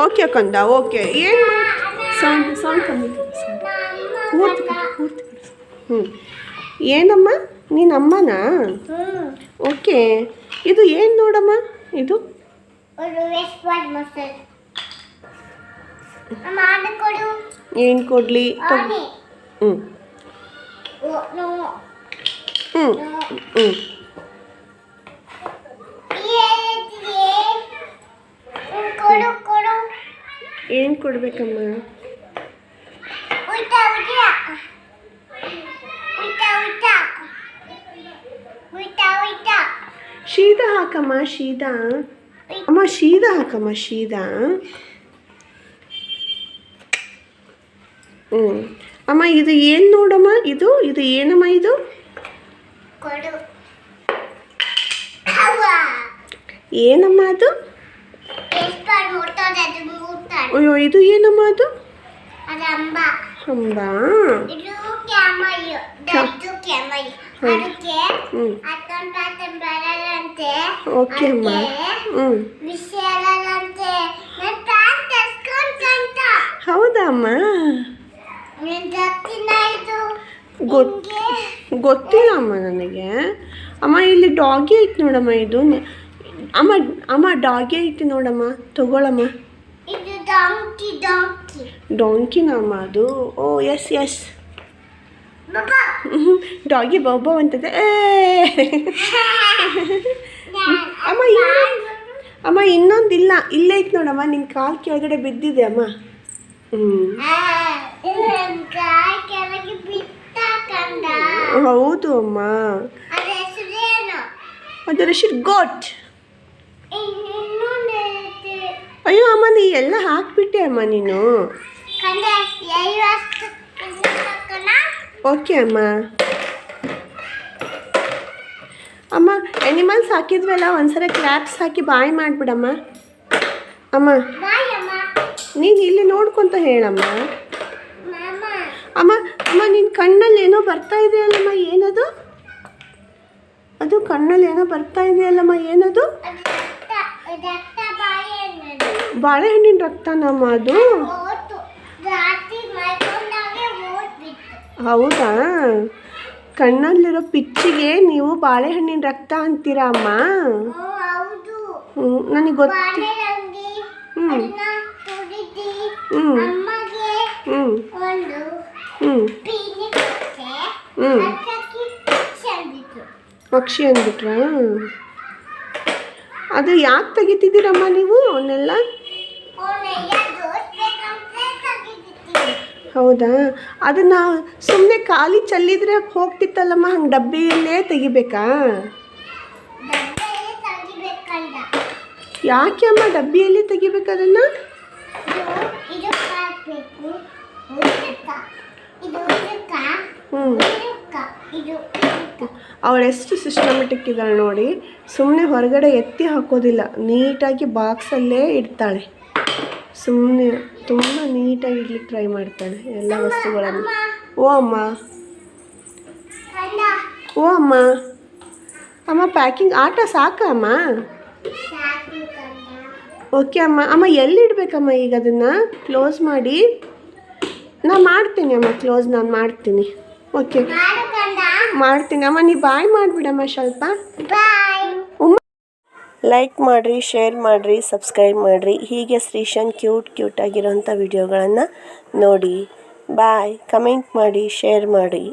okay ಕಂದ okay ಏನು sound ಕಮ್ಮಿ ಪೂರ್ತಿ ಏನಮ್ಮ ನೀನು ಅಮ್ಮನಾ ಓಕೆ ಇದು ಏನು ನೋಡಮ್ಮ ಇದು ಏನು ಕೊಡಲಿ ಹ್ಞೂ ಏನು ಕೊಡ್ಬೇಕಮ್ಮ ಶೀದಾ ಹಾಕಮ್ಮ ಶೀದಾ ಅಮ್ಮ ಶೀದಾ ಹಾಕಮ್ಮ ಶೀದಾ ಅಮ್ಮ ಇದು ಏನು ನೋಡಮ್ಮ ಇದು ಏನಮ್ಮ ಇದು ಏನಮ್ಮ ಅದು ಅಯ್ಯೋ ಇದು ಏನಮ್ಮ ಅದು ಅಂಬ ಓಕೆ ಅಮ್ಮ ಹೌದಾ ಅಮ್ಮ ಗೊತ್ತಿಲ್ಲ ಅಮ್ಮ ನನಗೆ ಅಮ್ಮ ಇಲ್ಲಿ ಡಾಗಿ ಐತಿ ನೋಡಮ್ಮ ಇದು ಅಮ್ಮ ಡಾಗಿ ಐತಿ ನೋಡಮ್ಮ ತಗೊಳಮ್ಮ ಡಾಂಕಿನ ಅಮ್ಮ ಅದು ಓ ಎಸ್ ಡಾಗಿ ಬಾಬಾ ಅಂತದೆ ಅಮ್ಮ ಇನ್ನೊಂದಿಲ್ಲ ಇಲ್ಲೇ ಐತಿ ನೋಡಮ್ಮ ನಿನ್ನ ಕಾಲು ಕೆಳಗಡೆ ಬಿದ್ದಿದೆ ಅಮ್ಮ ಹೌದು ಅಮ್ಮ ಅದರ ಹೆಸರು ಗೋಟ್ ಅಯ್ಯೋ ಅಮ್ಮ ನೀ ಎಲ್ಲ ಹಾಕ್ಬಿಟ್ಟೆ ಅಮ್ಮ ನೀನು ಓಕೆ ಅಮ್ಮ ಅಮ್ಮ ಎನಿಮಲ್ಸ್ ಹಾಕಿದ್ವಲ್ಲ ಒಂದ್ಸಲ ಕ್ಲಾಪ್ಸ್ ಹಾಕಿ ಬಾಯ್ ಮಾಡಿಬಿಡಮ್ಮ ಅಮ್ಮ ನೀನು ಇಲ್ಲಿ ನೋಡ್ಕೊತ ಹೇಳಮ್ಮ ಅಮ್ಮ ನಿನ್ನ ಕಣ್ಣಲ್ಲಿ ಏನೋ ಬರ್ತಾ ಇದೆಯಲ್ಲಮ್ಮ ಏನದು ಅದು ಕಣ್ಣಲ್ಲಿ ಏನೋ ಬರ್ತಾ ಇದೆಯಲ್ಲಮ್ಮ ಏನದು ಬಾಳೆಹಣ್ಣಿನ ರಕ್ತನಮ್ಮ ಅದು ಹೌದಾ ಕಣ್ಣಲ್ಲಿರೋ ಪಿಚ್ಚಿಗೆ ನೀವು ಬಾಳೆಹಣ್ಣಿನ ರಕ್ತ ಅಂತೀರಾ ಅಮ್ಮ ನನಗೆ ಗೊತ್ತು ಪಕ್ಷಿ ಅಂದ್ಬಿಟ್ರಾ ಅದು ಯಾಕೆ ತೆಗಿತಿದ್ದೀರಮ್ಮ ನೀವು ಅವನ್ನೆಲ್ಲ ಹೌದಾ ಅದನ್ನು ಸುಮ್ಮನೆ ಖಾಲಿ ಚೆಲ್ಲಿದ್ರೆ ಹೋಗ್ತಿತ್ತಲ್ಲಮ್ಮ ಹಂಗೆ ಡಬ್ಬಿಯಲ್ಲೇ ತೆಗಿಬೇಕಾ ಯಾಕೆ ಅಮ್ಮ ಡಬ್ಬಿಯಲ್ಲಿ ತೆಗಿಬೇಕು ಅದನ್ನು ಅವಳೆಷ್ಟು ಸಿಸ್ಟಮೆಟಿಕ್ ಇದ್ದಾಳೆ ನೋಡಿ ಸುಮ್ಮನೆ ಹೊರಗಡೆ ಎತ್ತಿ ಹಾಕೋದಿಲ್ಲ ನೀಟಾಗಿ ಬಾಕ್ಸಲ್ಲೇ ಇಡ್ತಾಳೆ ಸುಮ್ಮನೆ ತುಂಬ ನೀಟಾಗಿ ಇಡ್ಲಿಕ್ಕೆ ಟ್ರೈ ಮಾಡ್ತಾಳೆ ಎಲ್ಲ ವಸ್ತುಗಳನ್ನು ಓ ಅಮ್ಮ ಪ್ಯಾಕಿಂಗ್ ಆಟ ಸಾಕಾ ಅಮ್ಮ ಓಕೆ ಅಮ್ಮ ಎಲ್ಲಿ ಇಡಬೇಕಮ್ಮ ಈಗ ಅದನ್ನು ಕ್ಲೋಸ್ ಮಾಡಿ ನಾನು ಮಾಡ್ತೀನಿ ಅಮ್ಮ ಕ್ಲೋಸ್ ನಾನು ಮಾಡ್ತೀನಿ ಓಕೆ ಮಾಡ್ತೀನಿ ಅಮ್ಮ ನೀ ಬಾಯ್ ಮಾಡಿಬಿಡಮ್ಮ ಸ್ವಲ್ಪ ಲೈಕ್ ಮಾಡಿರಿ ಶೇರ್ ಮಾಡಿರಿ ಸಬ್ಸ್ಕ್ರೈಬ್ ಮಾಡಿರಿ ಹೀಗೆ ಶ್ರೀಶಾನ್ ಕ್ಯೂಟ್ ಆಗಿರೋಂಥ ವಿಡಿಯೋಗಳನ್ನು ನೋಡಿ ಬಾಯ್ ಕಮೆಂಟ್ ಮಾಡಿ ಶೇರ್ ಮಾಡಿ